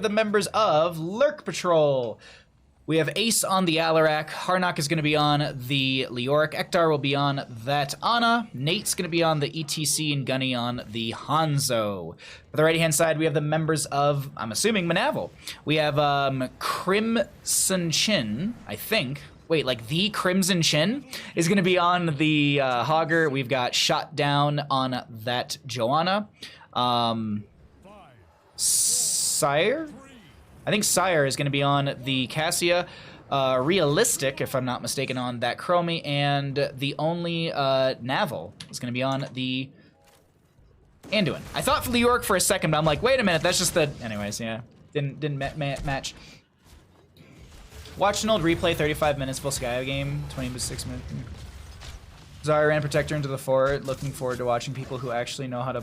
the members of Lurk Patrol. We have Ace on the Alarak, Harnock is going to be on the Leoric, Ektar will be on that Ana, Nate's going to be on the ETC, and Gunny on the Hanzo. For the right-hand side, we have the members of, I'm assuming, Mnaval. We have Crimson Chin, I think. Wait, like the Crimson Chin is going to be on the Hogger. We've got Shot Down on that Joanna. Sire? I think Sire is going to be on the Cassia, Realistic, if I'm not mistaken, on that Chromie, and the only Mnaval is going to be on the Anduin. I thought for the York for a second, but I'm like, wait a minute, that's just the... Anyways, yeah, didn't match. Watched an old replay, 35 minutes, full Sky game, 26 minutes. Zarya ran Protector into the fort, looking forward to watching people who actually know how to...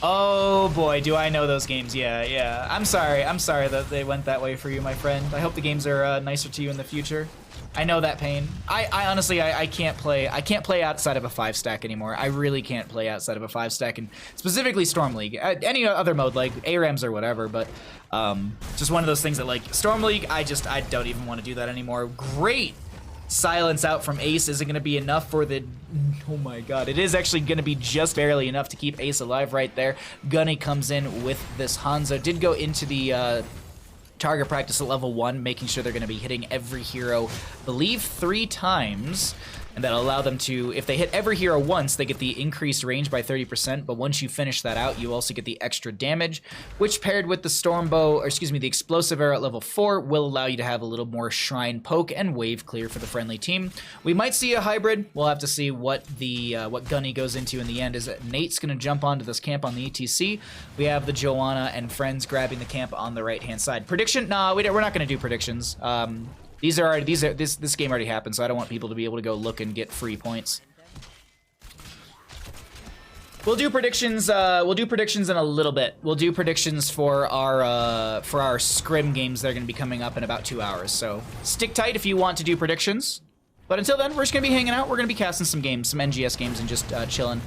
Oh boy, do I know those games. Yeah. I'm sorry that they went that way for you, my friend. I hope the games are nicer to you in the future. I know that pain. I honestly, I can't play outside of a 5-stack anymore. I really can't play outside of a 5-stack, and specifically Storm League. Any other mode, like ARAMs or whatever, but just one of those things that, like, Storm League, I don't even want to do that anymore. Great silence out from Ace isn't going to be enough for the... Oh my god, it is actually going to be just barely enough to keep Ace alive right there. Gunny comes in with this Hanzo. Did go into the target practice at level 1, making sure they're going to be hitting every hero, I believe 3 times, and that'll allow them to, if they hit every hero once, they get the increased range by 30%, but once you finish that out, you also get the extra damage, which paired with the Stormbow, or excuse me, the Explosive Arrow at level 4, will allow you to have a little more Shrine Poke and Wave Clear for the friendly team. We might see a hybrid. We'll have to see what the what Gunny goes into in the end. Is Nate's going to jump onto this camp on the ETC. We have the Joanna and friends grabbing the camp on the right-hand side. Prediction? Nah, we're not going to do predictions. This game already happened, so I don't want people to be able to go look and get free points. We'll do predictions. We'll do predictions in a little bit. We'll do predictions for our scrim games that are going to be coming up in about 2 hours. So stick tight if you want to do predictions. But until then, we're just going to be hanging out. We're going to be casting some games, some NGS games, and just chilling.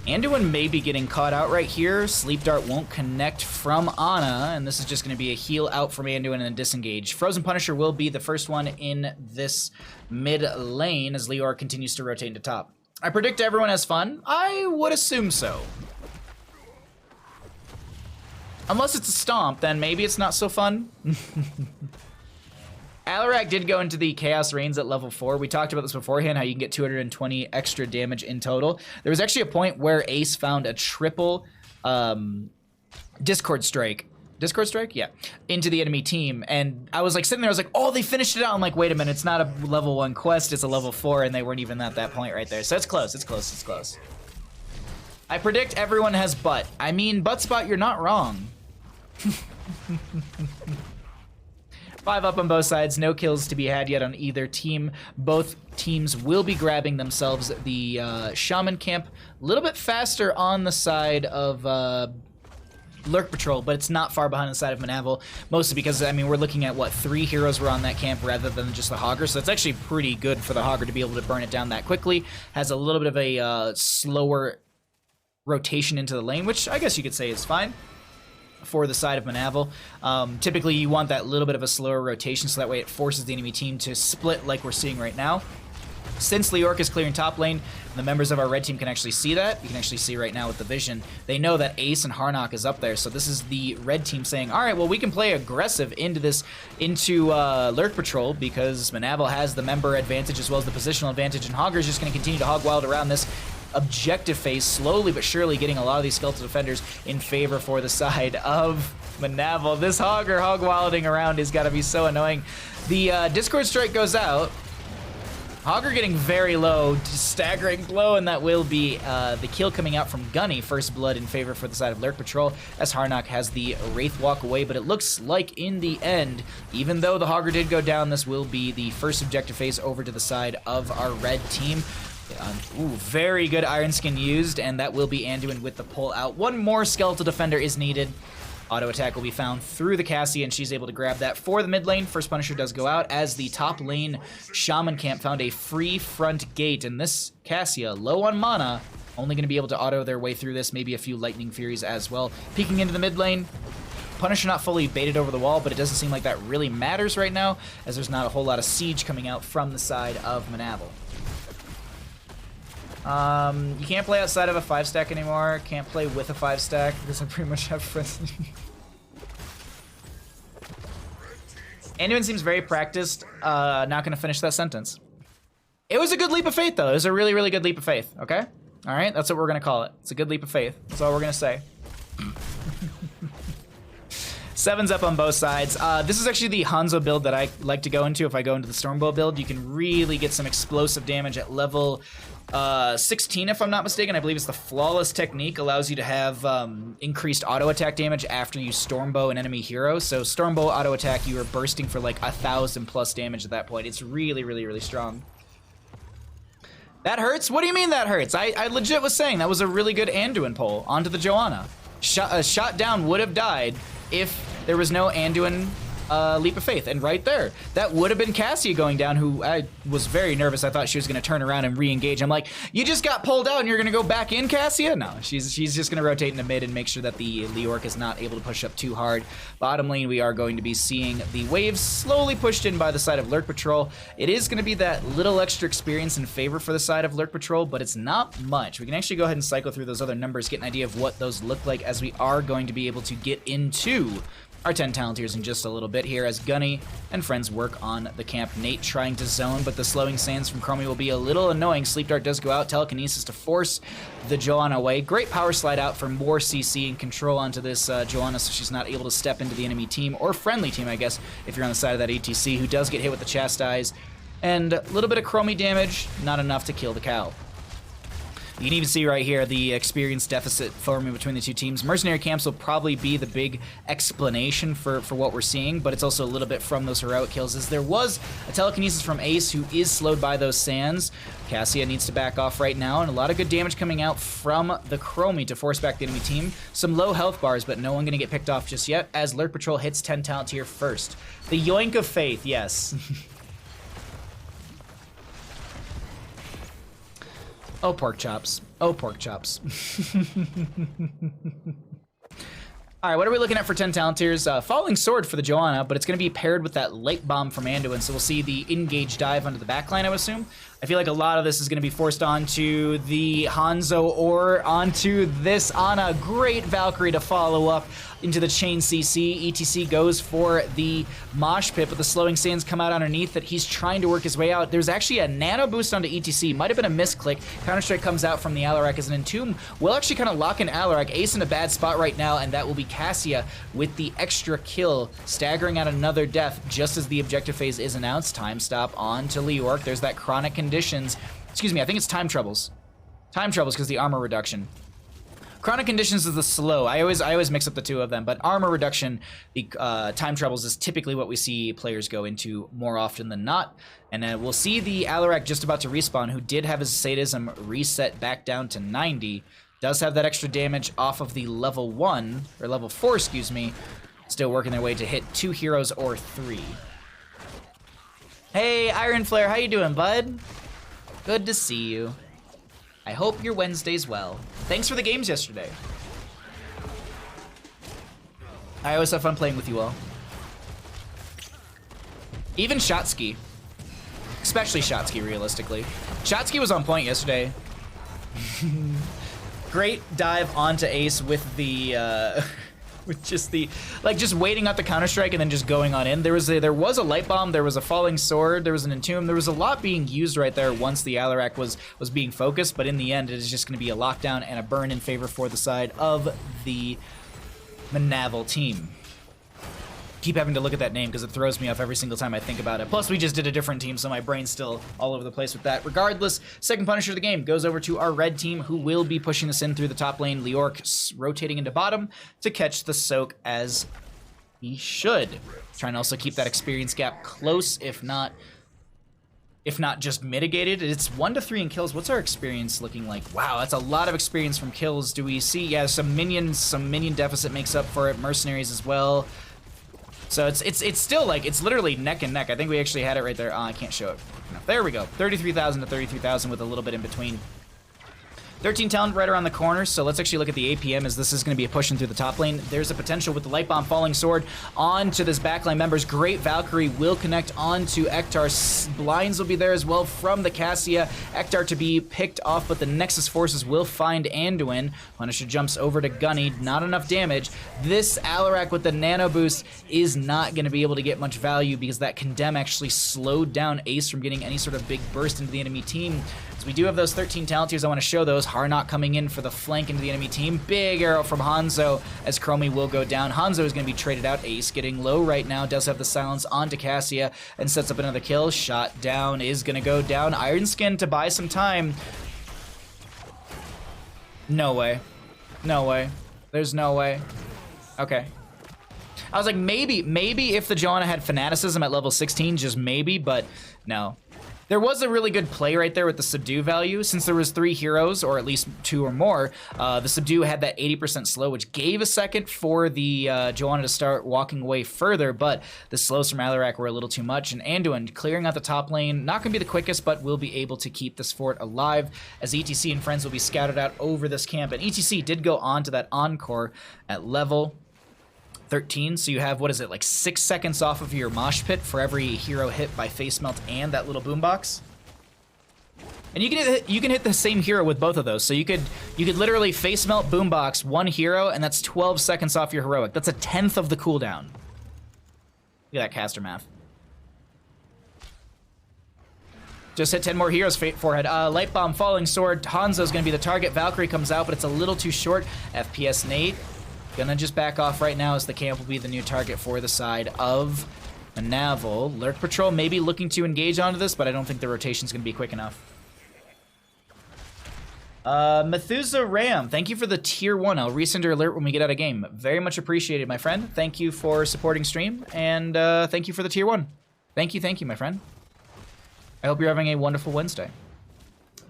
Anduin may be getting caught out right here. Sleep Dart won't connect from Ana, and this is just going to be a heal out from Anduin and a disengage. Frozen Punisher will be the first one in this mid lane as Leoric continues to rotate into top. I predict everyone has fun. I would assume so. Unless it's a stomp, then maybe it's not so fun. Alarak did go into the Chaos Reigns at level 4. We talked about this beforehand, how you can get 220 extra damage in total. There was actually a point where Ace found a triple Discord Strike. Discord Strike? Yeah. Into the enemy team. And I was like sitting there, I was like, oh, they finished it out. I'm like, wait a minute, it's not a level 1 quest, it's a level 4, and they weren't even at that point right there. So it's close, it's close, it's close. I predict everyone has butt. I mean, butt spot, you're not wrong. 5 up on both sides, no kills to be had yet on either team. Both teams will be grabbing themselves the Shaman camp. A little bit faster on the side of Lurk Patrol, but it's not far behind the side of Mnaval, mostly because, I mean, we're looking at, what, 3 heroes were on that camp rather than just the Hogger, so it's actually pretty good for the Hogger to be able to burn it down that quickly. Has a little bit of a slower rotation into the lane, which I guess you could say is fine for the side of Mnaval. Typically, you want that little bit of a slower rotation, so that way it forces the enemy team to split like we're seeing right now. Since Leoric is clearing top lane, the members of our red team can actually see that. You can actually see right now with the vision. They know that Ace and Harnock is up there, so this is the red team saying, all right, well, we can play aggressive into Lurk Patrol because Mnaval has the member advantage as well as the positional advantage, and Hogger is just going to continue to hog wild around this objective phase, slowly but surely getting a lot of these skeletal defenders in favor for the side of Mnaval. This Hogger hog-wilding around has got to be so annoying. The Discord Strike goes out. Hogger getting very low, staggering blow, and that will be the kill coming out from Gunny. First blood in favor for the side of Lurk Patrol, as Harnock has the Wraith walk away, but it looks like in the end, even though the Hogger did go down, this will be the first objective phase over to the side of our red team. Ooh, very good Iron Skin used, and that will be Anduin with the pull out. One more Skeletal Defender is needed. Auto attack will be found through the Cassie, and she's able to grab that for the mid lane. First Punisher does go out as the top lane Shaman camp found a free front gate, and this Cassia, low on mana, only going to be able to auto their way through this, maybe a few Lightning Furies as well. Peeking into the mid lane. Punisher not fully baited over the wall, but it doesn't seem like that really matters right now, as there's not a whole lot of siege coming out from the side of Mnaval. You can't play outside of a 5-stack anymore. Can't play with a 5-stack because I pretty much have friends. Anduin seems very practiced. Not going to finish that sentence. It was a good leap of faith, though. It was a really, really good leap of faith, okay? All right, that's what we're going to call it. It's a good leap of faith. That's all we're going to say. 7's up on both sides. This is actually the Hanzo build that I like to go into. If I go into the Stormbow build, you can really get some explosive damage at level 16, if I'm not mistaken. I believe it's the Flawless technique. Allows you to have increased auto attack damage after you Stormbow an enemy hero. So Stormbow auto attack, you are bursting for like 1,000+ damage at that point. It's really, really, really strong. That hurts? What do you mean that hurts? I legit was saying that was a really good Anduin pull onto the Joanna. Shot down would have died if there was no Anduin leap of faith. And right there, that would have been Cassia going down, who I was very nervous. I thought she was going to turn around and re-engage. I'm like, you just got pulled out and you're going to go back in, Cassia? No, she's just going to rotate into mid and make sure that the Lurk is not able to push up too hard. Bottom lane, we are going to be seeing the waves slowly pushed in by the side of Lurk Patrol. It is going to be that little extra experience in favor for the side of Lurk Patrol, but it's not much. We can actually go ahead and cycle through those other numbers, get an idea of what those look like, as we are going to be able to get into our 10 talent tiers in just a little bit here as Gunny and friends work on the camp. Nate trying to zone, but the slowing sands from Chromie will be a little annoying. Sleep Dart does go out, telekinesis to force the Joanna away. Great power slide out for more CC and control onto this Joanna, so she's not able to step into the enemy team, or friendly team, I guess, if you're on the side of that ETC, who does get hit with the Chastise. And a little bit of Chromie damage, not enough to kill the cow. You can even see right here the experience deficit forming between the two teams. Mercenary camps will probably be the big explanation for what we're seeing, but it's also a little bit from those heroic kills, as there was a telekinesis from Ace, who is slowed by those sands. Cassia needs to back off right now, and a lot of good damage coming out from the Chromie to force back the enemy team. Some low health bars, but no one going to get picked off just yet, as Lurk Patrol hits 10 talent tier first. The Yoink of Faith, yes. Oh, pork chops. Oh, pork chops. All right, what are we looking at for 10 talent tiers? Falling Sword for the Joanna, but it's going to be paired with that Light Bomb from Anduin, so we'll see the engage dive onto the backline, I would assume. I feel like a lot of this is going to be forced onto the Hanzo or onto this Ana. Great Valkyrie to follow up into the chain CC. ETC goes for the mosh pit, but the slowing sands come out underneath that. He's trying to work his way out. There's actually a nano boost onto ETC. Might have been a misclick. Counter-Strike comes out from the Alarak as an Entomb. We'll actually kind of lock in Alarak. Ace in a bad spot right now, and that will be Cassia with the extra kill, staggering out another death just as the objective phase is announced. Time stop on to Lurk. There's that chronic conditions. Excuse me, I think it's time troubles. Time troubles because the armor reduction. Chronic conditions is the slow. I always mix up the two of them, but armor reduction, the time troubles is typically what we see players go into more often than not. And we'll see the Alarak just about to respawn, who did have his sadism reset back down to 90. Does have that extra damage off of the level 1, or level 4, excuse me. Still working their way to hit 2 heroes or 3. Hey, Iron Flare, how you doing, bud? Good to see you. I hope your Wednesday's well. Thanks for the games yesterday. I always have fun playing with you all. Even Shotsky. Especially Shotsky, realistically. Shotsky was on point yesterday. Great dive onto Ace with the, with just the, like, just waiting out the Counter-Strike and then just going on in. There was a Light Bomb, there was a Falling Sword, there was an Entomb, there was a lot being used right there once the Alarak was being focused, but in the end, it is just going to be a lockdown and a burn in favor for the side of the Mnaval team. Keep having to look at that name because it throws me off every single time I think about it. Plus, we just did a different team, so my brain's still all over the place with that. Regardless, second Punisher of the game goes over to our red team, who will be pushing this in through the top lane. Lurk rotating into bottom to catch the soak as he should. Trying to also keep that experience gap close, if not just mitigated. It's 1 to 3 in kills. What's our experience looking like? Wow, that's a lot of experience from kills. Do we see? Yeah, some minion deficit makes up for it. Mercenaries as well. So it's still like, it's literally neck and neck. I think we actually had it right there. Oh, I can't show it. No, there we go. 33,000 to 33,000 with a little bit in between. 13 talent right around the corner, so let's actually look at the APM as this is going to be pushing through the top lane. There's a potential with the Light Bomb Falling Sword onto this backline members. Great Valkyrie will connect onto Ektar. Blinds will be there as well from the Cassia. Ektar to be picked off, but the Nexus forces will find Anduin. Punisher jumps over to Gunny. Not enough damage. This Alarak with the nano boost is not going to be able to get much value because that Condemn actually slowed down Ace from getting any sort of big burst into the enemy team. So we do have those 13 talent tiers. I want to show those. Harnock coming in for the flank into the enemy team. Big arrow from Hanzo as Chromie will go down. Hanzo is going to be traded out. Ace getting low right now. Does have the silence onto Cassia and sets up another kill. Shot down is going to go down. Iron Skin to buy some time. No way. No way. There's no way. Okay. I was like, maybe if the Johanna had Fanaticism at level 16, just maybe, but no. There was a really good play right there with the Subdue value. Since there was 3 heroes, or at least 2 or more, the Subdue had that 80% slow, which gave a second for the Johanna to start walking away further, but the slows from Alarak were a little too much, and Anduin clearing out the top lane, not going to be the quickest, but will be able to keep this fort alive, as ETC and friends will be scouted out over this camp, and ETC did go on to that Encore at level 13, so you have, what is it, like 6 seconds off of your mosh pit for every hero hit by face melt and that little boombox. And you can hit the same hero with both of those. So you could literally face melt boombox 1 hero, and that's 12 seconds off your heroic. That's a 10th of the cooldown. Look at that caster math. Just hit 10 more heroes, forehead. Light Bomb, Falling Sword. Hanzo's gonna be the target. Valkyrie comes out, but it's a little too short. FPS Nate. Gonna just back off right now as the camp will be the new target for the side of Mnaval. Lurk Patrol may be looking to engage onto this, but I don't think the rotation's gonna be quick enough. Methusa Ram, thank you for the tier 1. I'll resend your alert when we get out of game. Very much appreciated, my friend. Thank you for supporting stream, and thank you for the tier 1. Thank you, my friend. I hope you're having a wonderful Wednesday.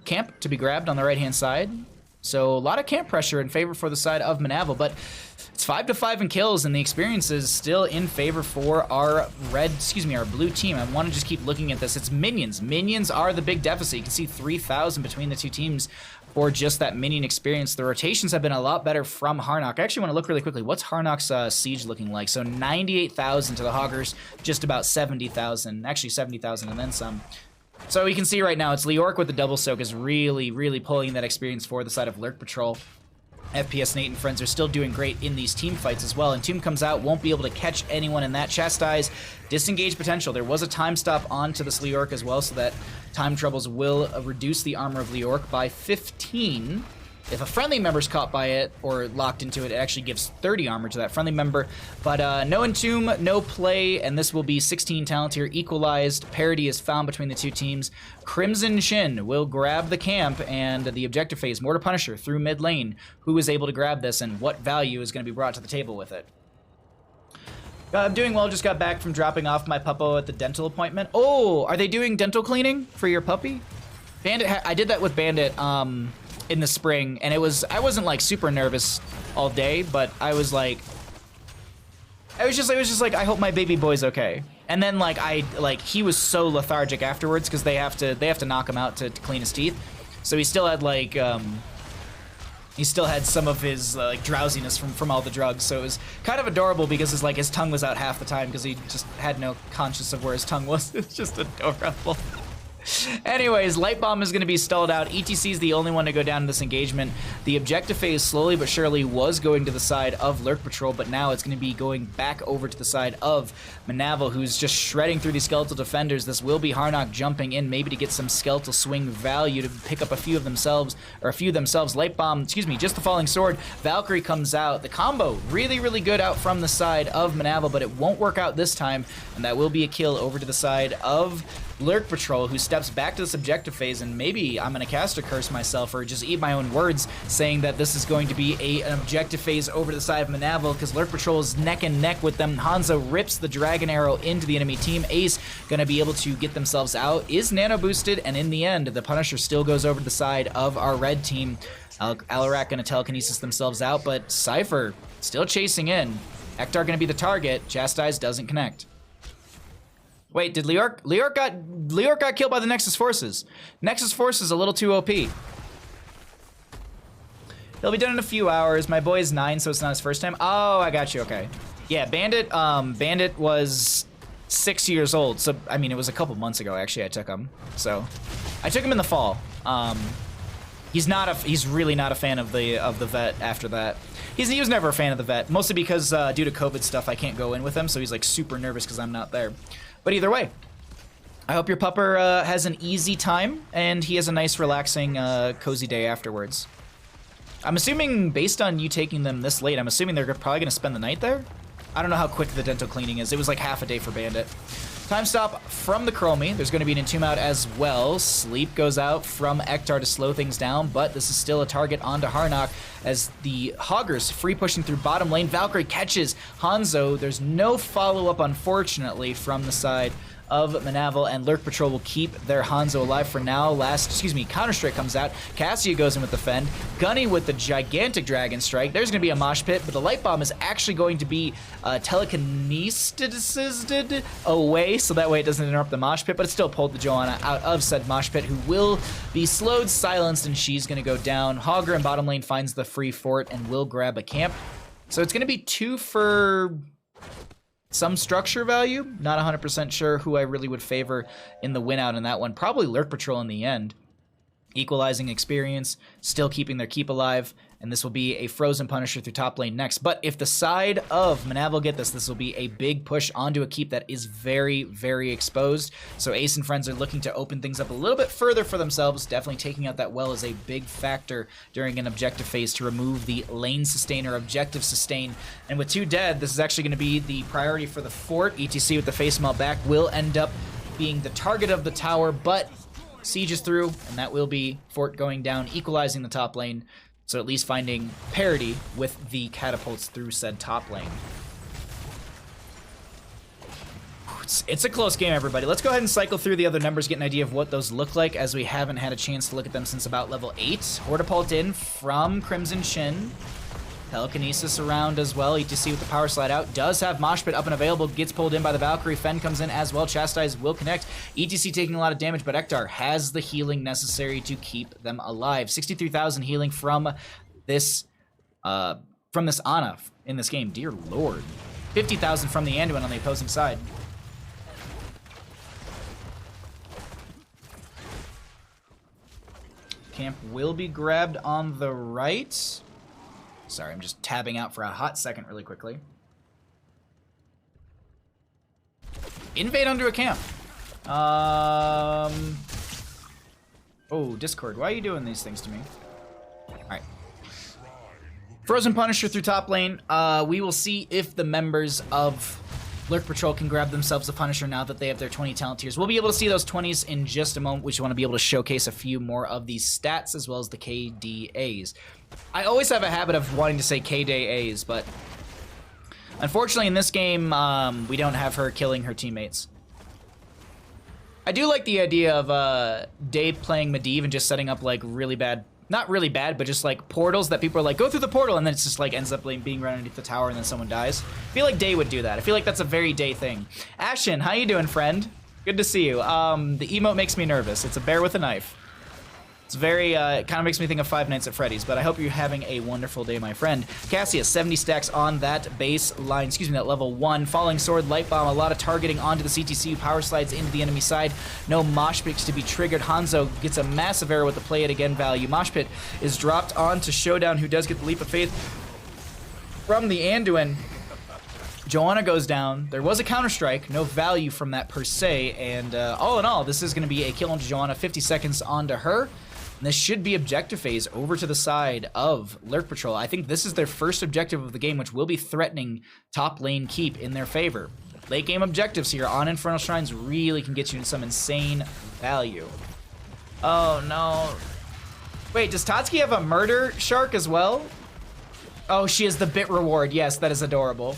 Camp to be grabbed on the right-hand side. So a lot of camp pressure in favor for the side of Mnaval, but it's 5-5 in kills, and the experience is still in favor for our our blue team. I want to just keep looking at this. It's minions. Minions are the big deficit. You can see 3,000 between the two teams for just that minion experience. The rotations have been a lot better from Harnock. I actually want to look really quickly. What's Harnock's siege looking like? So 98,000 to the Hoggers, just about 70,000. Actually 70,000 and then some. So we can see right now, it's Lurk with the double soak is really, really pulling that experience for the side of Lurk Patrol. FPS Nate and friends are still doing great in these team fights as well. And Tomb comes out, won't be able to catch anyone in that. Chastise, disengage potential. There was a time stop onto this Lurk as well, so that time troubles will reduce the armor of Lurk by 15. If a friendly member's caught by it or locked into it, it actually gives 30 armor to that friendly member. But no Entomb, no play, and this will be 16 talent here, equalized. Parity is found between the two teams. Crimson Shin will grab the camp and the objective phase. Mortar Punisher through mid lane. Who is able to grab this and what value is going to be brought to the table with it? I'm doing well, just got back from dropping off my puppo at the dental appointment. Oh, are they doing dental cleaning for your puppy? Bandit, I did that with Bandit, in the spring, and I wasn't like super nervous all day, but I was just like, I hope my baby boy's okay. And then he was so lethargic afterwards because they have to knock him out to clean his teeth. So he still had some of his drowsiness from all the drugs. So it was kind of adorable because his tongue was out half the time because he just had no conscience of where his tongue was. It's just adorable. Anyways, Light Bomb is going to be stalled out. ETC is the only one to go down in this engagement. The objective phase slowly but surely was going to the side of Lurk Patrol, but now it's going to be going back over to the side of Mnaval, who's just shredding through these skeletal defenders. This will be Harnock jumping in, maybe to get some skeletal swing value to pick up a few themselves. Light Bomb, just the Falling Sword. Valkyrie comes out. The combo, really, really good out from the side of Mnaval, but it won't work out this time, and that will be a kill over to the side of Lurk Patrol, who steps back to this objective phase, and maybe I'm going to cast a curse myself or just eat my own words saying that this is going to be an objective phase over to the side of Mnaval because Lurk Patrol is neck and neck with them. Hanzo rips the Dragon Arrow into the enemy team. Ace going to be able to get themselves out, is nano boosted, and in the end, the Punisher still goes over to the side of our red team. Alarak going to telekinesis themselves out, but Cypher still chasing in. Ektar going to be the target. Chastise doesn't connect. Wait, did Lurk got killed by the Nexus forces? Nexus forces a little too OP. He'll be done in a few hours. My boy's 9, so it's not his first time. Oh, I got you. Okay. Yeah, Bandit was 6 years old. So, I mean, it was a couple months ago, actually, I took him. So, I took him in the fall. He's really not a fan of the vet after that. He was never a fan of the vet, mostly because due to COVID stuff, I can't go in with him, so he's like super nervous because I'm not there. But either way, I hope your pupper has an easy time and he has a nice, relaxing, cozy day afterwards. I'm assuming, based on you taking them this late, I'm assuming they're probably going to spend the night there? I don't know how quick the dental cleaning is. It was like half a day for Bandit. Time stop from the Chromie. There's going to be an Entomb out as well. Sleep goes out from Ektar to slow things down, but this is still a target onto Harnock as the Hoggers free pushing through bottom lane. Valkyrie catches Hanzo. There's no follow-up, unfortunately, from the side of Mnaval, and Lurk Patrol will keep their Hanzo alive for now. Counter-Strike comes out. Cassia goes in with the Fend. Gunny with the gigantic Dragon Strike. There's going to be a Mosh Pit, but the Light Bomb is actually going to be telekinesised away, so that way it doesn't interrupt the Mosh Pit, but it still pulled the Johanna out of said Mosh Pit, who will be slowed, silenced, and she's going to go down. Hogger in bottom lane finds the free fort and will grab a camp. So it's going to be 2 for some structure value. Not 100% sure who I really would favor in the win out in that one. Probably Lurk Patrol in the end. Equalizing experience, still keeping their keep alive, and this will be a Frozen Punisher through top lane next. But if the side of Mnaval get this will be a big push onto a keep that is very, very exposed. So Ace and friends are looking to open things up a little bit further for themselves. Definitely taking out that well is a big factor during an objective phase to remove the lane sustain or objective sustain. And with 2 dead, this is actually going to be the priority for the fort. ETC with the face melt back will end up being the target of the tower, but Siege is through, and that will be fort going down, equalizing the top lane. So at least finding parity with the catapults through said top lane. It's a close game, everybody. Let's go ahead and cycle through the other numbers, get an idea of what those look like, as we haven't had a chance to look at them since about level 8. Hortapult in from Crimson Shin. Telekinesis around as well. ETC with the power slide out. Does have Mosh Pit up and available. Gets pulled in by the Valkyrie. Fen comes in as well. Chastise will connect. ETC taking a lot of damage, but Ektar has the healing necessary to keep them alive. 63,000 healing from this Ana in this game. Dear Lord. 50,000 from the Anduin on the opposing side. Camp will be grabbed on the right. Sorry, I'm just tabbing out for a hot second really quickly. Invade onto a camp. Oh, Discord, why are you doing these things to me? Alright. Frozen Punisher through top lane. We will see if the members of Lurk Patrol can grab themselves a Punisher now that they have their 20 talent tiers. We'll be able to see those 20s in just a moment. We just want to be able to showcase a few more of these stats as well as the KDAs. I always have a habit of wanting to say KDAs, but unfortunately in this game, we don't have her killing her teammates. I do like the idea of Dave playing Medivh and just setting up like really bad, not really bad, but just like portals that people are like, go through the portal, and then it's just like ends up like, being right underneath the tower and then someone dies. I feel like Day would do that. I feel like that's a very Day thing. Ashen, how you doing, friend? Good to see you. The emote makes me nervous. It's a bear with a knife. It's very, it kind of makes me think of Five Nights at Freddy's, but I hope you're having a wonderful day, my friend. Cassia, 70 stacks on that base line, that level 1. Falling Sword, Light Bomb, a lot of targeting onto the CTC, power slides into the enemy side. No Mosh Pits to be triggered. Hanzo gets a massive arrow with the play it again value. Mosh Pit is dropped onto Showdown, who does get the Leap of Faith from the Anduin. Johanna goes down. There was a Counter-Strike, no value from that per se, and all in all, this is going to be a kill onto Johanna, 50 seconds onto her. And this should be objective phase over to the side of Lurk Patrol. I think this is their first objective of the game, which will be threatening top lane keep in their favor. Late game objectives here on Infernal Shrines really can get you to some insane value. Oh no. Wait, does Tatsuki have a murder shark as well? Oh, she has the bit reward. Yes, that is adorable.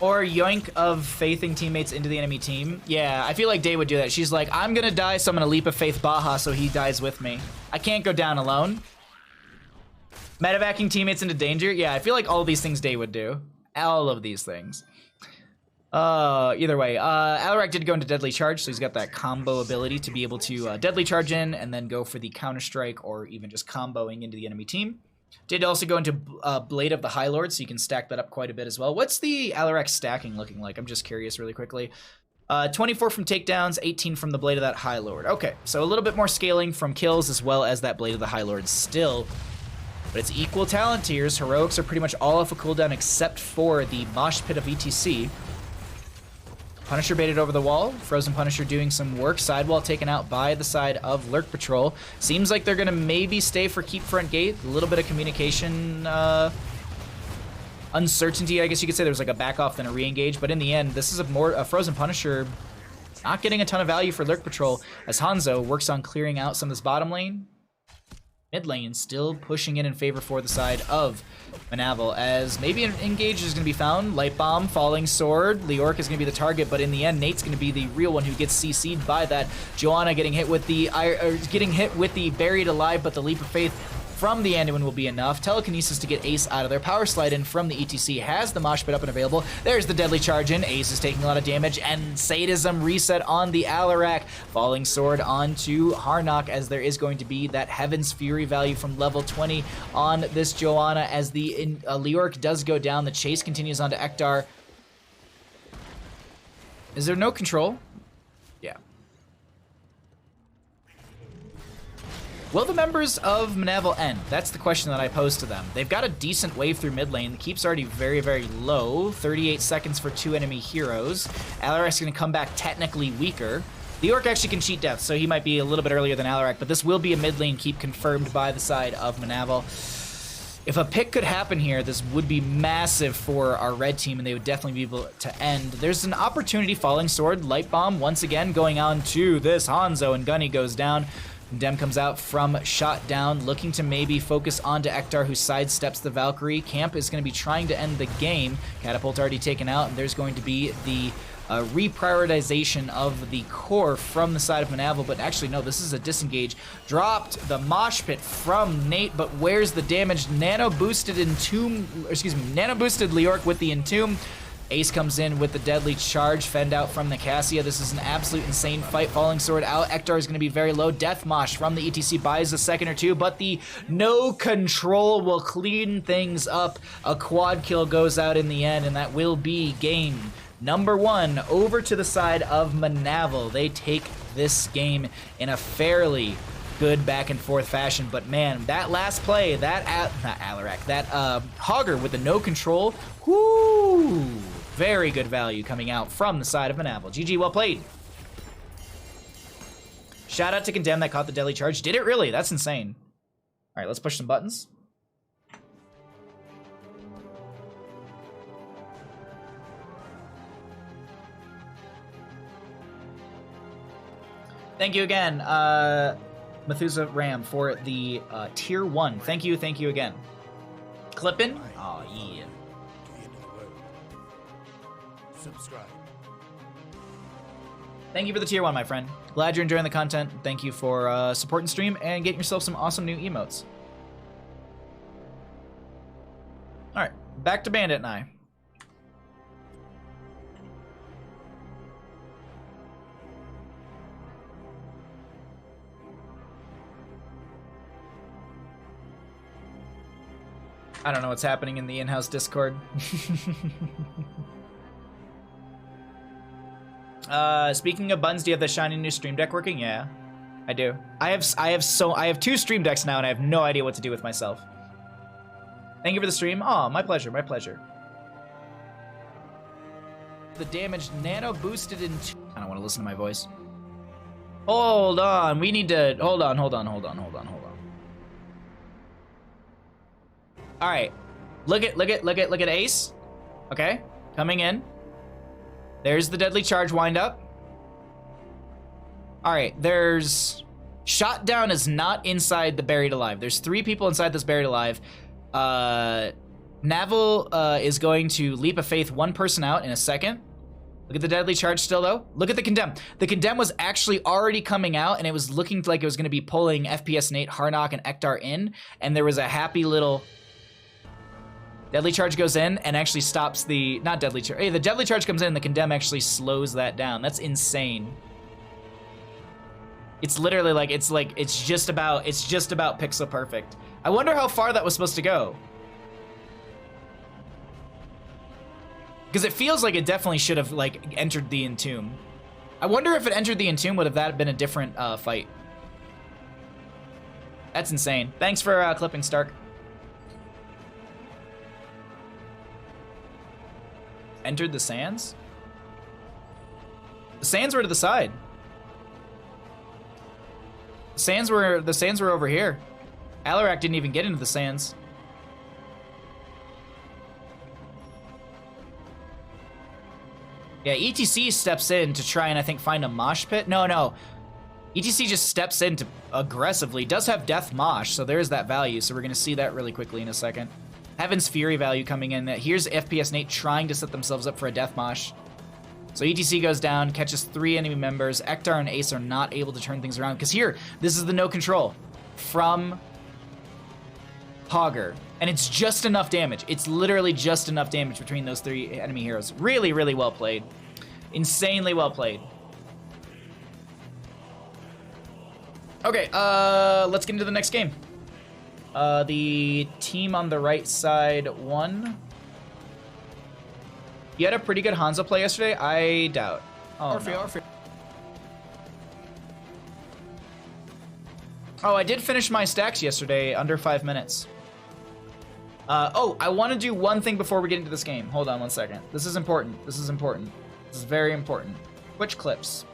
Or yoink of faithing teammates into the enemy team. Yeah, I feel like Day would do that. She's like, I'm gonna die, so I'm gonna Leap of Faith Baja so he dies with me. I can't go down alone. Medevacing teammates into danger. Yeah, I feel like all these things Day would do. All of these things. Either way, Alarak did go into Deadly Charge, so he's got that combo ability to be able to Deadly Charge in and then go for the Counter-Strike or even just comboing into the enemy team. Did also go into Blade of the High Lord, so you can stack that up quite a bit as well. What's the Alarak stacking looking like? I'm just curious really quickly. 24 from takedowns, 18 from the Blade of that High Lord. Okay, so a little bit more scaling from kills as well as that Blade of the High Lord still. But it's equal talent tiers. Heroics are pretty much all off a cooldown except for the Mosh Pit of ETC. Punisher baited over the wall. Frozen Punisher doing some work. Sidewall taken out by the side of Lurk Patrol. Seems like they're going to maybe stay for Keep Front Gate. A little bit of communication uncertainty, I guess you could say. There was like a back off than a re-engage. But in the end, this is a Frozen Punisher not getting a ton of value for Lurk Patrol as Hanzo works on clearing out some of this bottom lane. Mid lane still pushing in favor for the side of Mnaval, as maybe an engage is going to be found. Light Bomb, Falling Sword, Lurk is going to be the target, but in the end, Nate's going to be the real one who gets CC'd by that. Joanna getting hit with the Buried Alive, but the Leap of Faith from the Anduin will be enough. Telekinesis to get Ace out of there. Power Slide in from the ETC has the Mosh Pit up and available. There's the Deadly Charge in. Ace is taking a lot of damage, and Sadism reset on the Alarak. Falling Sword onto Harnock, as there is going to be that Heaven's Fury value from level 20 on this Joanna, as the Lurk does go down. The chase continues on to Ektar. Is there no control? Yeah. Will the members of Mnaval end? That's the question that I posed to them. They've got a decent wave through mid lane. The keep's already very, very low. 38 seconds for 2 enemy heroes. Alarak's going to come back technically weaker. The Orc actually can cheat death, so he might be a little bit earlier than Alarak, but this will be a mid lane keep confirmed by the side of Mnaval. If a pick could happen here, this would be massive for our red team, and they would definitely be able to end. There's an opportunity. Falling Sword, Light Bomb, once again going on to this Hanzo, and Gunny goes down. Dem comes out from shot down, looking to maybe focus onto Ektar, who sidesteps the Valkyrie. Camp is going to be trying to end the game. Catapult already taken out, and there's going to be the reprioritization of the core from the side of Mnaval, but actually no, this is a disengage. Dropped the Mosh Pit from Nate, but where's the damage? Nano boosted Nano boosted Lurk with the Entomb. Ace comes in with the Deadly Charge, fend out from the Cassia. This is an absolute insane fight. Falling Sword out. Ektar is going to be very low. Death Mosh from the ETC buys a second or two, but the no control will clean things up. A quad kill goes out in the end, and that will be game number 1 over to the side of Mnaval. They take this game in a fairly good back and forth fashion, but man, that last play, that Hogger with the no control, whoo, very good value coming out from the side of Mnaval. GG, well played. Shout out to Condemn that caught the Deadly Charge. Did it really? That's insane. All right, let's push some buttons. Thank you again, Methusa Ram, for the tier 1. Thank you again. Clippin'? Oh, yeah. Subscribe. Thank you for the tier 1, my friend. Glad you're enjoying the content. Thank you for supporting stream and getting yourself some awesome new emotes. All right, back to Bandit and I. I don't know what's happening in the in-house Discord. Speaking of buns, do you have the shiny new Stream Deck working? Yeah, I do. I have 2 Stream Decks now, and I have no idea what to do with myself. Thank you for the stream. Oh, my pleasure, my pleasure. The damage nano boosted in. I don't want to listen to my voice. Hold on, we need to hold on. All right, look at Ace. Okay, coming in. There's the Deadly Charge wind up. All right, there's Shot Down is not inside the Buried Alive. There's 3 people inside this Buried Alive. Mnaval is going to Leap of Faith 1 person out in a second. Look at the Deadly Charge still, though. Look at the Condemn. The Condemn was actually already coming out, and it was looking like it was going to be pulling FPS Nate, Harnock, and Ektar in, and there was a happy little... Deadly Charge goes in and actually stops the... Not Deadly Charge. Hey, the Deadly Charge comes in and the Condemn actually slows that down. That's insane. It's literally like, it's just about pixel perfect. I wonder how far that was supposed to go. Because it feels like it definitely should have, like, entered the Entomb. I wonder if it entered the Entomb, would have that been a different fight? That's insane. Thanks for clipping, Stark. Entered the sands? The sands were to the side. The sands were over here. Alarak didn't even get into the sands. Yeah, ETC steps in to try and I think find a mosh pit. No. ETC just steps in to aggressively. Does have Death Mosh, so there's that value. So we're going to see that really quickly in a second. Heaven's Fury value coming in. Here's FPS Nate trying to set themselves up for a Death Mosh. So ETC goes down, catches 3 enemy members. Ektar and Ace are not able to turn things around. Because here, this is the no control from Hogger. And it's just enough damage. It's literally just enough damage between those 3 enemy heroes. Really, really well played. Insanely well played. Okay, let's get into the next game. The team on the right side won. You had a pretty good Hanzo play yesterday? I doubt. Oh, no. Oh, I did finish my stacks yesterday under 5 minutes. Oh, I want to do one thing before we get into this game. Hold on one second. This is important. This is important. This is very important. Twitch clips.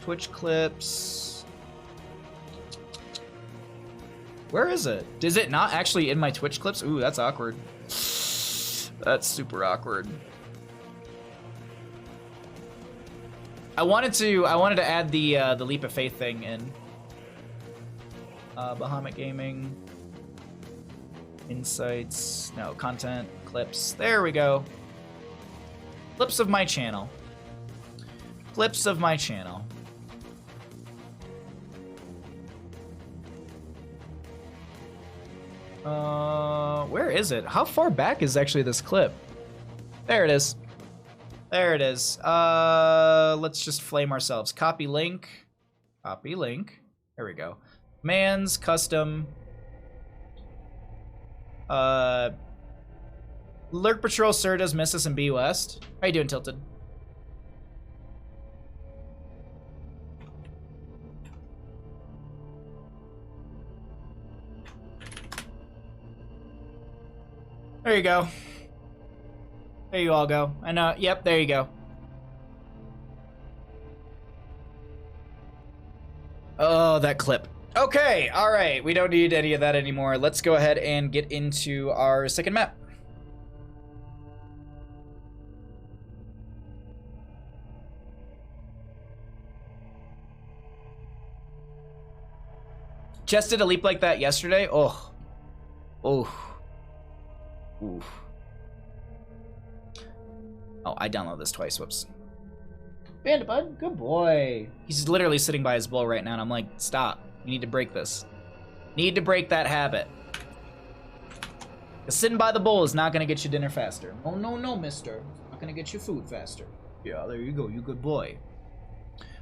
Twitch clips. Where is it? Is it not actually in my Twitch clips? Ooh, that's awkward. That's super awkward. I wanted to add the Leap of Faith thing in. Bahamut Gaming. Insights. No, content. Clips. There we go. Clips of my channel. Clips of my channel. Where is it? How far back is actually this clip? There it is. There it is. Let's just flame ourselves. Copy link. Copy link. There we go. Man's custom. Lurk Patrol, Sir does miss us in B West. How you doing, Tilted? There you go. There you all go. I know. Yep, there you go. Oh, that clip. Okay, all right. We don't need any of that anymore. Let's go ahead and get into our second map. Jess did a leap like that yesterday. Oh. Oh. Oof. Oh, I downloaded this twice. Whoops. Bandabud, good boy. He's literally sitting by his bull right now, and I'm like, stop. You need to break this. Need to break that habit. Sitting by the bull is not going to get you dinner faster. Oh, no, no, mister. It's not going to get you food faster. Yeah, there you go. You good boy.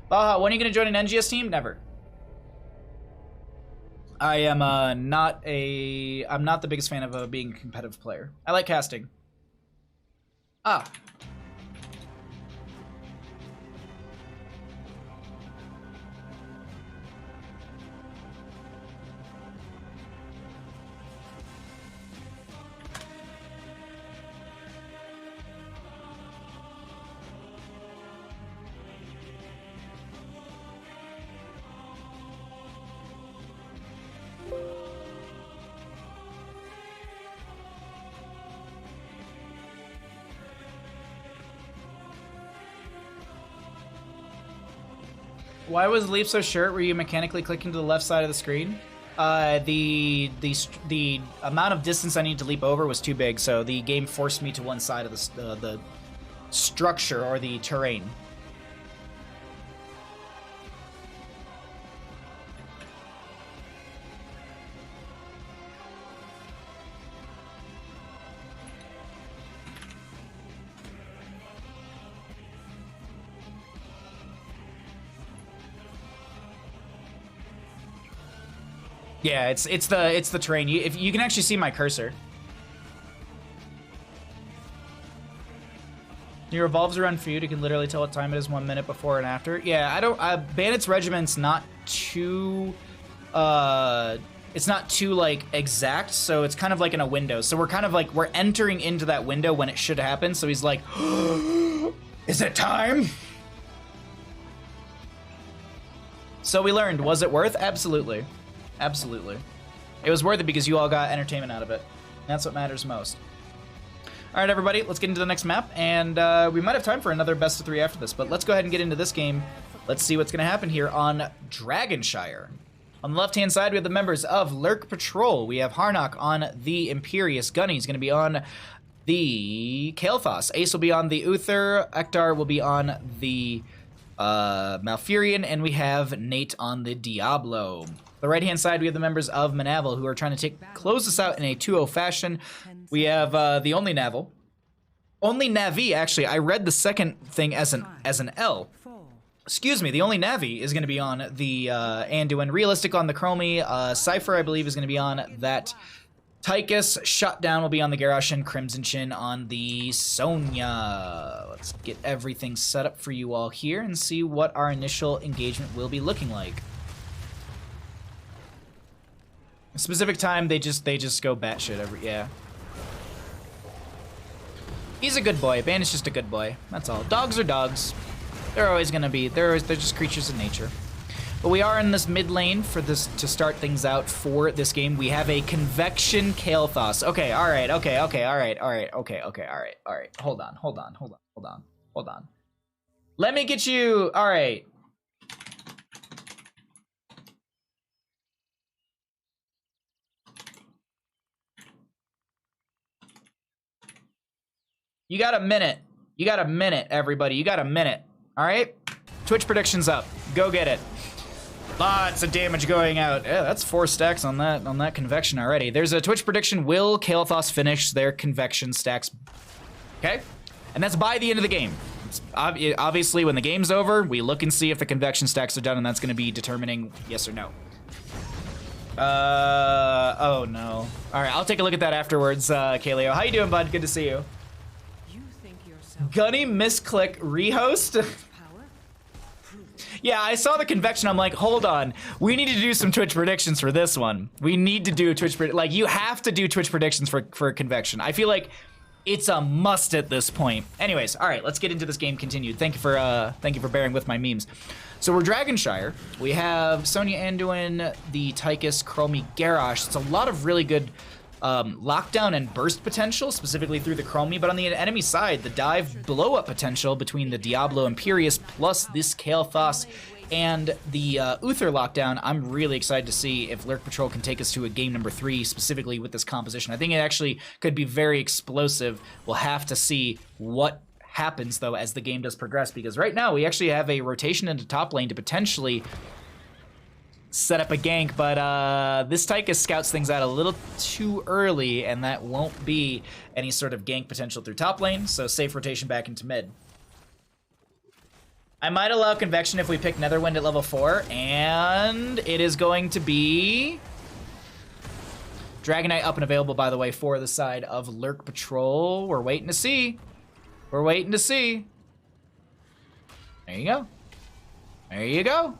Baja, when are you going to join an NGS team? Never. I am not the biggest fan of being a competitive player. I like casting. Ah. Why was Leap so short? Were you mechanically clicking to the left side of the screen? The amount of distance I need to leap over was too big, so the game forced me to one side of the structure or the terrain. Yeah, it's the terrain. If you can actually see my cursor. It revolves around food. You can literally tell what time it is 1 minute before and after. Yeah, I don't. Bandit's Regiment's not too. It's not too like exact, so it's kind of like in a window. So we're kind of like we're entering into that window when it should happen. So he's like, "Is it time?" So we learned. Was it worth? Absolutely, absolutely. It was worth it because you all got entertainment out of it. That's what matters most. All right, everybody, let's get into the next map, and we might have time for another best of 3 after this, but let's go ahead and get into this game. Let's see what's going to happen here on Dragonshire. On the left-hand side, we have the members of Lurk Patrol. We have Harnock on the Imperious. Gunny's going to be on the Kael'thas. Ace will be on the Uther. Ektar will be on the Malfurion, and we have Nate on the Diablo. The right-hand side, we have the members of Mnaval, who are trying to close this out in a 2-0 fashion. We have the only Navi. Only Navi, actually. I read the second thing as an L. Excuse me, the only Navi is going to be on the Anduin. Realistic on the Chromie. Cypher, I believe, is going to be on that Tychus. Shutdown will be on the Garrosh, and Crimson Chin on the Sonya. Let's get everything set up for you all here and see what our initial engagement will be looking like. A specific time, they just go batshit yeah. He's a good boy. Bandit's just a good boy. That's all. Dogs are dogs. They're always gonna be. They're just creatures of nature. But we are in this mid lane for this to start things out for this game. We have a Convection Kael'thas. Okay, all right, okay, all right. Hold on. Let me get you. All right. You got a minute. You got a minute, everybody. You got a minute. All right? Twitch predictions up. Go get it. Lots of damage going out. Yeah, that's 4 stacks on that Convection already. There's a Twitch prediction. Will Kael'thas finish their Convection stacks? Okay? And that's by the end of the game. It's obviously, when the game's over, we look and see if the Convection stacks are done, and that's going to be determining yes or no. Oh no. All right, I'll take a look at that afterwards, Kaleo. How you doing, bud? Good to see you. Gunny misclick rehost. Yeah, I saw the Convection. I'm like, hold on. We need to do some Twitch predictions for this one. We need to do Twitch like you have to do Twitch predictions for Convection. I feel like it's a must at this point. Anyways, all right, let's get into this game continued. Thank you for bearing with my memes. So we're Dragonshire. We have Sonya Anduin, the Tychus, Chromie, Garrosh. It's a lot of really good lockdown and burst potential, specifically through the Chromie, but on the enemy side, the dive blow-up potential between the Diablo Imperious plus this Kael'thas and the Uther lockdown. I'm really excited to see if Lurk Patrol can take us to a game number 3, specifically with this composition. I think it actually could be very explosive. We'll have to see what happens, though, as the game does progress, because right now we actually have a rotation into top lane to potentially set up a gank, but this Tychus scouts things out a little too early, and that won't be any sort of gank potential through top lane, so safe rotation back into mid. I might allow Convection if we pick Netherwind at level 4, and it is going to be Dragonite up and available, by the way, for the side of Lurk Patrol. We're waiting to see. We're waiting to see. There you go. There you go.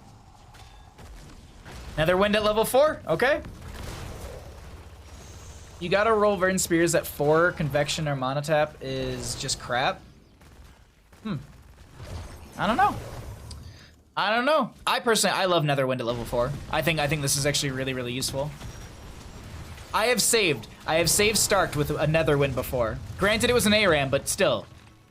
Netherwind at level 4, okay. You gotta roll Verdant Spears at 4. Convection or Monotap is just crap. I don't know. I personally, I love Netherwind at level 4. I think this is actually really, really useful. I have saved Starked with a Netherwind before. Granted, it was an ARAM, but still.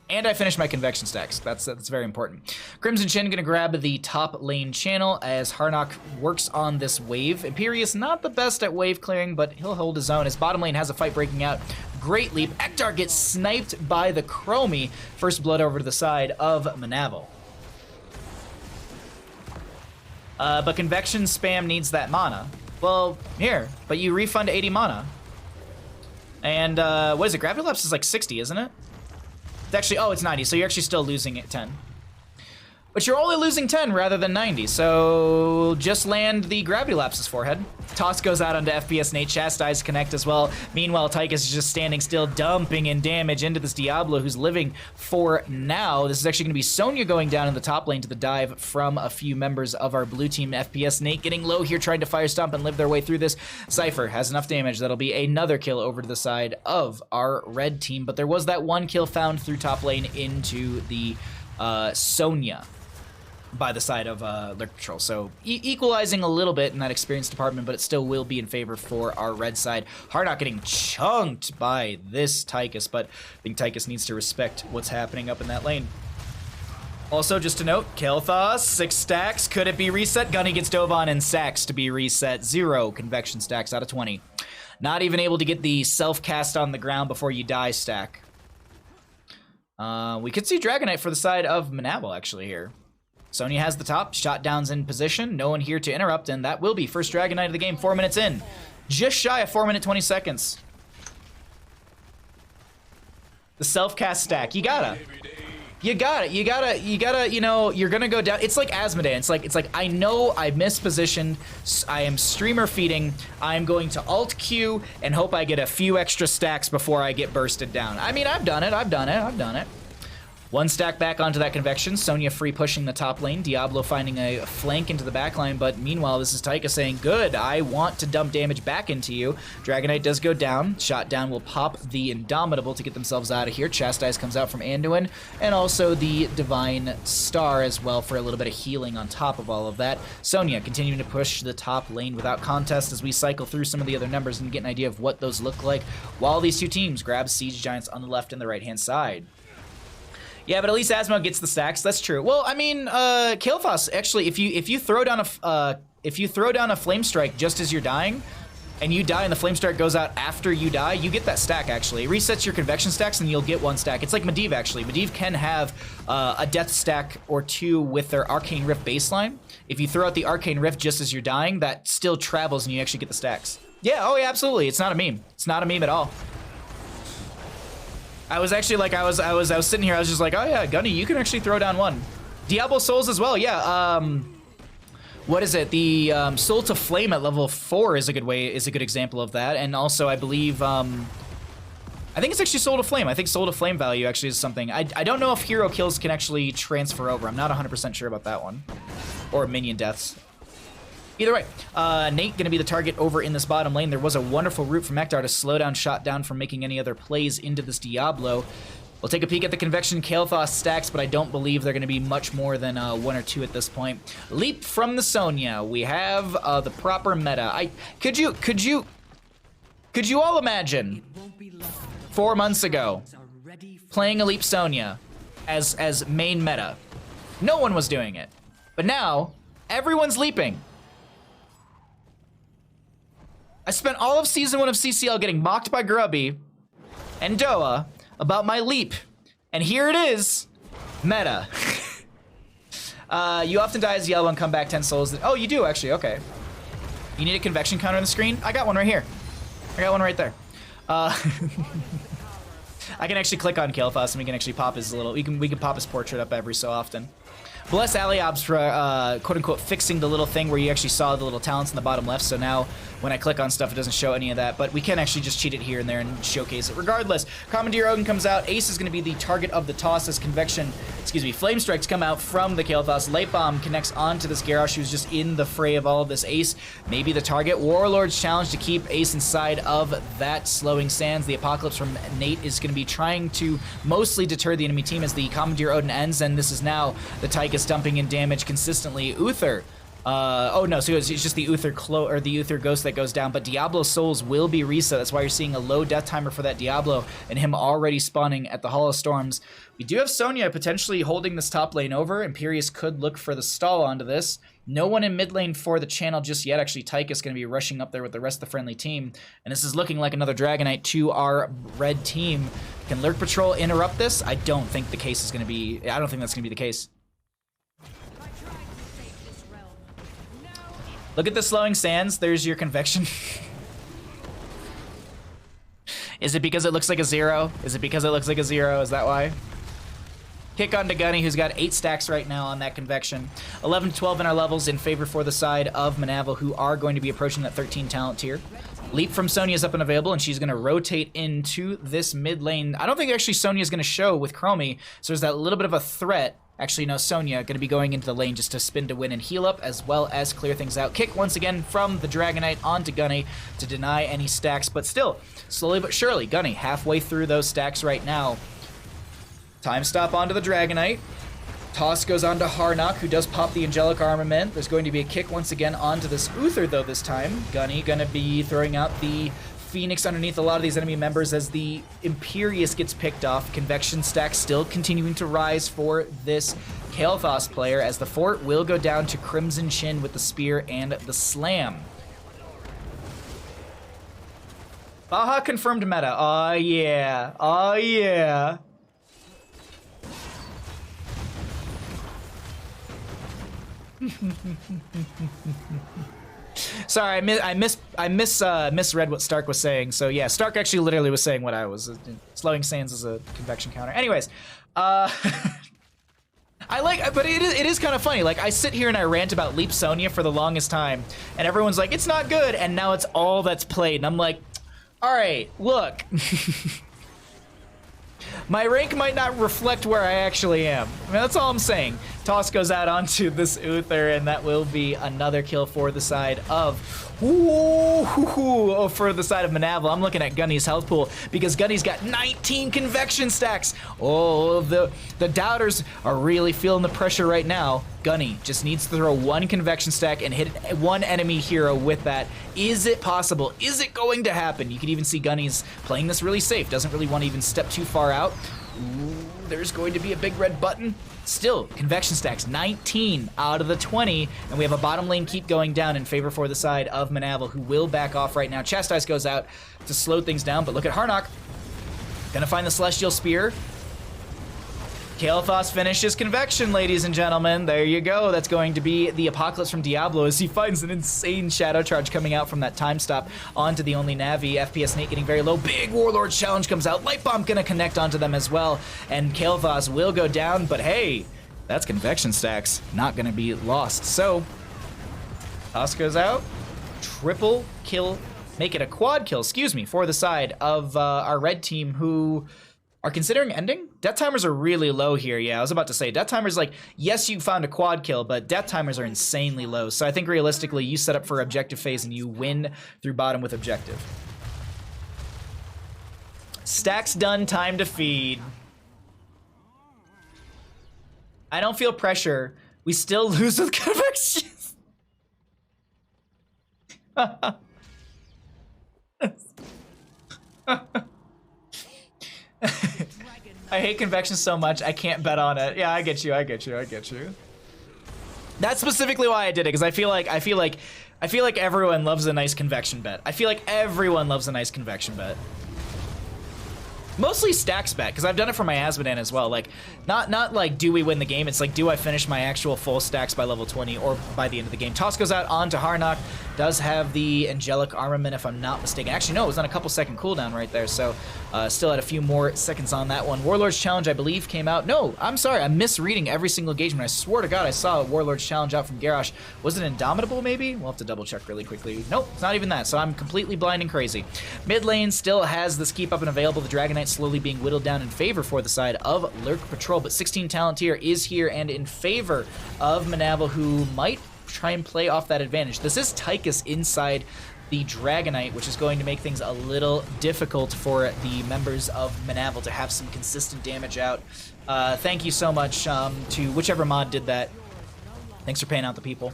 And I finished my Convection stacks. That's very important. Crimson Chin gonna grab the top lane channel as Harnock works on this wave. Imperious not the best at wave clearing, but he'll hold his own. His bottom lane has a fight breaking out. Great leap. Ektar gets sniped by the Chromie. First blood over to the side of Mnaval. But Convection spam needs that mana. Well, here, but you refund 80 mana. And what is it? Gravity Lapse is like 60, isn't it? It's actually, oh, it's 90, so you're actually still losing at 10. But you're only losing 10 rather than 90, so just land the gravity lapses forehead. Toss goes out onto FPS Nate, Chastise connect as well. Meanwhile, Tychus is just standing still, dumping in damage into this Diablo who's living for now. This is actually going to be Sonya going down in the top lane to the dive from a few members of our blue team. FPS Nate getting low here, trying to fire stomp and live their way through this. Cypher has enough damage. That'll be another kill over to the side of our red team, but there was that one kill found through top lane into the Sonya by the side of Lurk Patrol. So equalizing a little bit in that experience department, but it still will be in favor for our red side. Hardknot getting chunked by this Tychus, but I think Tychus needs to respect what's happening up in that lane. Also, just to note, Kael'thas, 6 stacks. Could it be reset? Gunny gets dove on and sacks to be reset. 0 convection stacks out of 20. Not even able to get the self-cast on the ground before you die stack. We could see Dragonite for the side of Mnaval actually here. Sonya has the top, shot downs in position, no one here to interrupt, and that will be first Dragonite of the game, 4 minutes in. Just shy of 4 minutes, 20 seconds. The self-cast stack, you gotta, you know, you're gonna go down. It's like Asmodee, it's like, I know I mispositioned, I am streamer feeding, I'm going to alt Q and hope I get a few extra stacks before I get bursted down. I mean, I've done it. 1 stack back onto that convection. Sonya free pushing the top lane. Diablo finding a flank into the back line, but meanwhile, this is Tychus saying, good, I want to dump damage back into you. Dragonite does go down. Shot down will pop the Indomitable to get themselves out of here. Chastise comes out from Anduin, and also the Divine Star as well for a little bit of healing on top of all of that. Sonya continuing to push the top lane without contest as we cycle through some of the other numbers and get an idea of what those look like, while these two teams grab Siege Giants on the left and the right-hand side. Yeah, but at least Asmo gets the stacks. That's true. Well, I mean, Kael'thas actually, if you throw down a flame strike just as you're dying, and you die and the flame strike goes out after you die, you get that stack actually. It resets your convection stacks and you'll get 1 stack. It's like Medivh actually. Medivh can have a death stack or 2 with their Arcane Rift baseline. If you throw out the Arcane Rift just as you're dying, that still travels and you actually get the stacks. Yeah, oh yeah, absolutely. It's not a meme. It's not a meme at all. I was actually like, I was sitting here, I was just like, oh yeah, Gunny, you can actually throw down 1. Diablo Souls as well, yeah. What is it? The Soul to Flame at level 4 is a good example of that. And also, I believe, I think it's actually Soul to Flame. I think Soul to Flame value actually is something. I don't know if hero kills can actually transfer over. I'm not 100% sure about that one. Or minion deaths. Either way, Nate gonna be the target over in this bottom lane. There was a wonderful route from Ektar to slow down Shot Down from making any other plays into this Diablo. We'll take a peek at the convection Kael'thas stacks, but I don't believe they're gonna be much more than 1 or 2 at this point. Leap from the Sonya. We have the proper meta. Could you all imagine 4 months ago playing a Leap Sonya as main meta? No one was doing it, but now everyone's leaping. I spent all of Season 1 of CCL getting mocked by Grubby and Doa about my leap. And here it is, meta. You often die as yellow and come back 10 souls. Oh, you do actually, okay. You need a convection counter on the screen? I got one right here. I got one right there. I can actually click on Kael'thas and we can actually pop his little, we can pop his portrait up every so often. Bless Aliabs for, quote-unquote, fixing the little thing where you actually saw the little talents in the bottom left, so now when I click on stuff, it doesn't show any of that, but we can actually just cheat it here and there and showcase it. Regardless, Commandeer Odin comes out, Ace is going to be the target of the toss as Flame Strikes come out from the Kael'thas. Light Bomb connects onto this Garrosh who's just in the fray of all of this. Ace, maybe the target. Warlord's challenge to keep Ace inside of that slowing sands. The Apocalypse from Nate is going to be trying to mostly deter the enemy team as the Commandeer Odin ends, and this is now the Tychus dumping in damage consistently. Uther, oh no, so it's just the Uther the Uther Ghost that goes down, but Diablo Souls will be reset. That's why you're seeing a low death timer for that Diablo and him already spawning at the Hall of Storms. We do have Sonya potentially holding this top lane over. Imperius could look for the stall onto this. No one in mid lane for the channel just yet. Actually, Tychus going to be rushing up there with the rest of the friendly team, and this is looking like another Dragonite to our red team. Can Lurk Patrol interrupt this? I don't think the case is going to be, I don't think that's going to be the case. Look at the slowing sands. There's your convection. Is it because it looks like a 0? Is it because it looks like a 0? Is that why? Kick onto Gunny, who's got 8 stacks right now on that Convection. 11 to 12 in our levels in favor for the side of Mnaval, who are going to be approaching that 13 talent tier. Leap from Sonya is up and available, and she's going to rotate into this mid lane. I don't think actually Sonya is going to show with Chromie, so there's that little bit of a threat. Actually, no, Sonya going to be going into the lane just to spin to win and heal up, as well as clear things out. Kick once again from the Dragonite onto Gunny to deny any stacks, but still, slowly but surely, Gunny halfway through those stacks right now. Time stop onto the Dragonite. Toss goes on to Harnock, who does pop the Angelic Armament. There's going to be a kick once again onto this Uther, though, this time. Gunny going to be throwing out the Phoenix underneath a lot of these enemy members as the Imperious gets picked off. Convection stack still continuing to rise for this Kael'thas player, as the fort will go down to Crimson Chin with the Spear and the Slam. Baja confirmed meta. Oh, yeah. Oh, yeah. Sorry, I misread what Stark was saying. So yeah, Stark actually literally was saying what I was. Slowing sands is a convection counter. Anyways, but it is kind of funny. Like, I sit here and I rant about Leap Sonya for the longest time, and everyone's like, it's not good, and now it's all that's played, and I'm like, all right, look. My rank might not reflect where I actually am. I mean, that's all I'm saying. Toss goes out onto this Uther, and that will be another kill for the side of... for the side of Mnaval. I'm looking at Gunny's health pool because Gunny's got 19 convection stacks. Oh, the doubters are really feeling the pressure right now. Gunny just needs to throw 1 convection stack and hit 1 enemy hero with that. Is it possible? Is it going to happen? You can even see Gunny's playing this really safe. Doesn't really want to even step too far out. Ooh, there's going to be a big red button. Still, convection stacks, 19 out of the 20, and we have a bottom lane keep going down in favor for the side of Mnaval, who will back off right now. Chastise goes out to slow things down, but look at Harnock. Gonna find the Celestial Spear. Kael'thas finishes convection, ladies and gentlemen. There you go. That's going to be the Apocalypse from Diablo as he finds an insane Shadow Charge coming out from that time stop onto the only Navi. FPS Nate getting very low. Big Warlord's Challenge comes out. Light Bomb gonna connect onto them as well. And Kael'thas will go down, but hey, that's convection stacks. Not gonna be lost. So, Toss goes out. Triple kill. Make it a quad kill, excuse me, for the side of our red team, who are considering ending. Death timers are really low here. Yeah, I was about to say, death timers, like, yes, you found a quad kill, but death timers are insanely low. So I think realistically, you set up for objective phase and you win through bottom with objective. Stacks done, time to feed. I don't feel pressure. We still lose with convection. I hate convection so much, I can't bet on it. Yeah, I get you. That's specifically why I did it, because I feel like everyone loves a nice convection bet. I feel like everyone loves a nice convection bet. Mostly stacks bet, because I've done it for my Asmodan as well. Like, not like, do we win the game? It's like, do I finish my actual full stacks by level 20 or by the end of the game? Toss goes out onto Harnock. Does have the Angelic Armament, if I'm not mistaken. Actually, no, it was on a couple second cooldown right there, so still had a few more seconds on that one. Warlord's Challenge, I believe, came out. No, I'm sorry, I'm misreading every single engagement. I swear to God, I saw a Warlord's Challenge out from Garrosh. Was it Indomitable, maybe? We'll have to double check really quickly. Nope, it's not even that, so I'm completely blind and crazy. Mid lane still has this keep up and available. The Dragonite slowly being whittled down in favor for the side of Lurk Patrol, but 16 talent tier is here and in favor of Mnaval, who might try and play off that advantage. This is Tychus inside the Dragonite, which is going to make things a little difficult for the members of Mnaval to have some consistent damage out. Thank you so much to whichever mod did that. Thanks for paying out the people.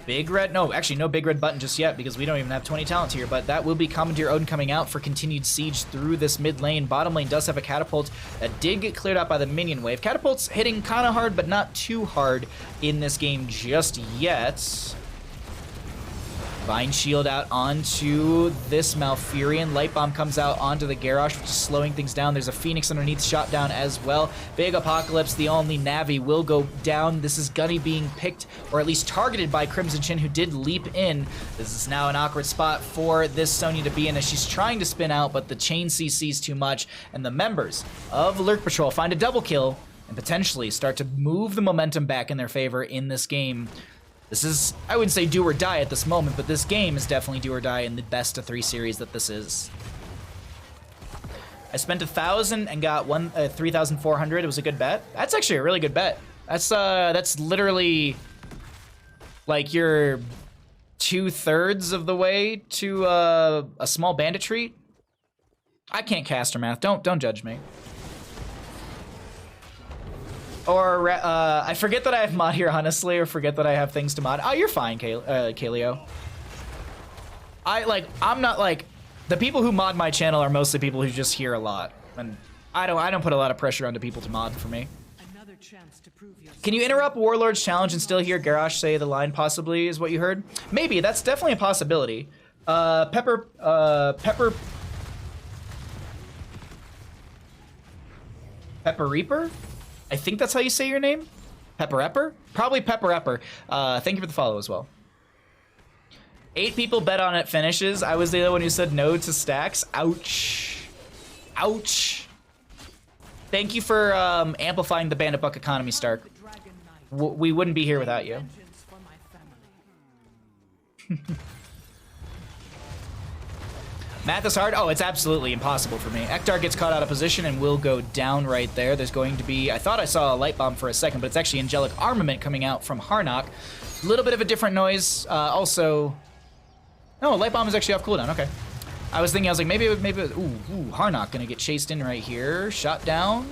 Big red, no, actually no big red button just yet because we don't even have 20 talents here, but that will be Commandeer Odin coming out for continued siege through this mid lane. Bottom lane does have a catapult that did get cleared out by the minion wave. Catapult's hitting kind of hard, but not too hard in this game just yet. Vine Shield out onto this Malfurion. Light Bomb comes out onto the Garrosh, which is slowing things down. There's a Phoenix underneath, shot down as well. Big Apocalypse, the only Navi, will go down. This is Gunny being picked, or at least targeted by Crimson Chin, who did leap in. This is now an awkward spot for this Sonya to be in as she's trying to spin out, but the chain CC's too much, and the members of Lurk Patrol find a double kill and potentially start to move the momentum back in their favor in this game. This is, I wouldn't say do or die at this moment, but this game is definitely do or die in the best of 3 series that this is. I spent 1,000 and got 3,400. It was a good bet. That's actually a really good bet. That's literally like you're 2/3 of the way to a small bandit treat. I can't caster math. Don't judge me. Or, I forget that I have mod here, honestly, or forget that I have things to mod. Oh, you're fine, Kaleo. I'm not, like, the people who mod my channel are mostly people who just hear a lot. And I don't put a lot of pressure onto people to mod for me. Another chance to prove yourself. Can you interrupt Warlord's challenge and still hear Garrosh say the line possibly is what you heard? Maybe, that's definitely a possibility. Pepper Reaper? I think that's how you say your name? Pepper Epper? Probably Pepper Epper. Thank you for the follow as well. 8 people bet on it finishes. I was the other one who said no to stacks. Ouch. Ouch. Thank you for amplifying the Bandit Buck economy, Stark. We wouldn't be here without you. Math is hard? Oh, it's absolutely impossible for me. Ektar gets caught out of position and will go down right there. There's going to be... I thought I saw a light bomb for a second, but it's actually angelic armament coming out from Harnock. A little bit of a different noise. Also... No, light bomb is actually off cooldown. Okay. I was thinking, I was like, maybe it would... Ooh, Harnock gonna get chased in right here. Shot down.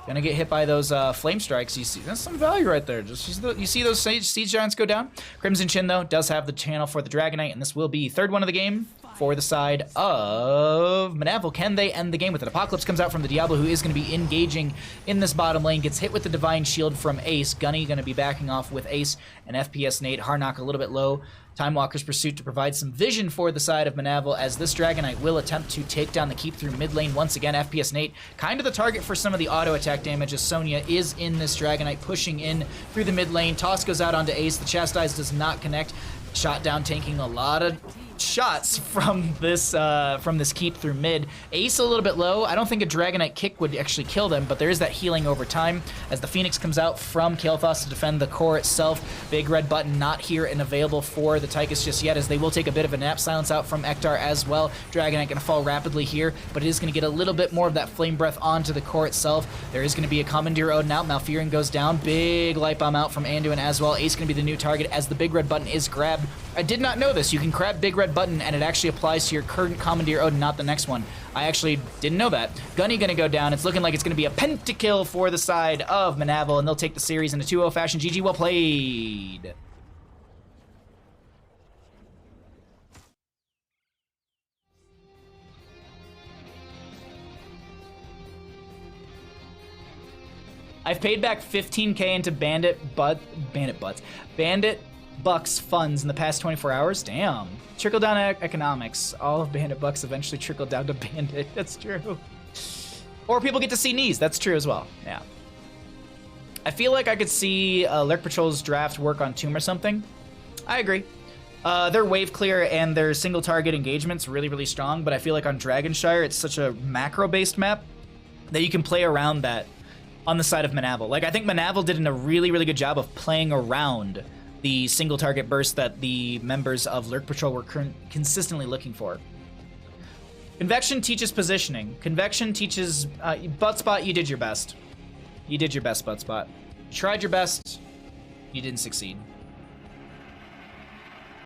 Gonna get hit by those flame strikes. You see, that's some value right there. Just you see those siege giants go down. Crimson Chin though does have the channel for the Dragonite, and this will be third one of the game for the side of Mnaval. Can they end the game with it? Apocalypse comes out from the Diablo, who is going to be engaging in this bottom lane. Gets hit with the Divine Shield from Ace. Gunny going to be backing off with Ace and FPS Nate. Harnock a little bit low. Time Walker's Pursuit to provide some vision for the side of Mnaval, as this Dragonite will attempt to take down the keep through mid lane once again. FPS Nate kind of the target for some of the auto attack damage, as Sonya is in this Dragonite pushing in through the mid lane. Toss goes out onto Ace. The Chastise does not connect. Shot down, tanking a lot of shots from this keep through mid. Ace a little bit low. I don't think a Dragonite kick would actually kill them, but there is that healing over time as the Phoenix comes out from Kael'thas to defend the core itself. Big red button not here and available for the Tychus just yet, as they will take a bit of a nap. Silence out from Ektar as well. Dragonite going to fall rapidly here, but it is going to get a little bit more of that flame breath onto the core itself. There is going to be a Commandeer Odin out. Malfurion goes down. Big light bomb out from Anduin as well. Ace going to be the new target as the big red button is grabbed. I did not know this. You can grab big red button and it actually applies to your current Commandeer Odin, not the next one. I actually didn't know that. Gunny gonna go down. It's looking like it's gonna be a pentakill for the side of Mnaval, and they'll take the series in a 2-0 fashion. GG, well played. I've paid back 15K into Bandit Bucks funds in the past 24 hours. Damn. Trickle down economics. All of Bandit Bucks eventually trickle down to Bandit. That's true. Or people get to see knees. That's true as well. Yeah. I feel like I could see Lurk Patrol's draft work on Tomb or something. I agree. Their wave clear and their single target engagement's really, really strong, but I feel like on Dragonshire, it's such a macro-based map that you can play around that on the side of Mnaval. Like, I think Mnaval did a really, really good job of playing around the single target burst that the members of Lurk Patrol were consistently looking for. Convection teaches positioning. Convection teaches butt spot. You did your best. You did your best, butt spot. You tried your best. You didn't succeed.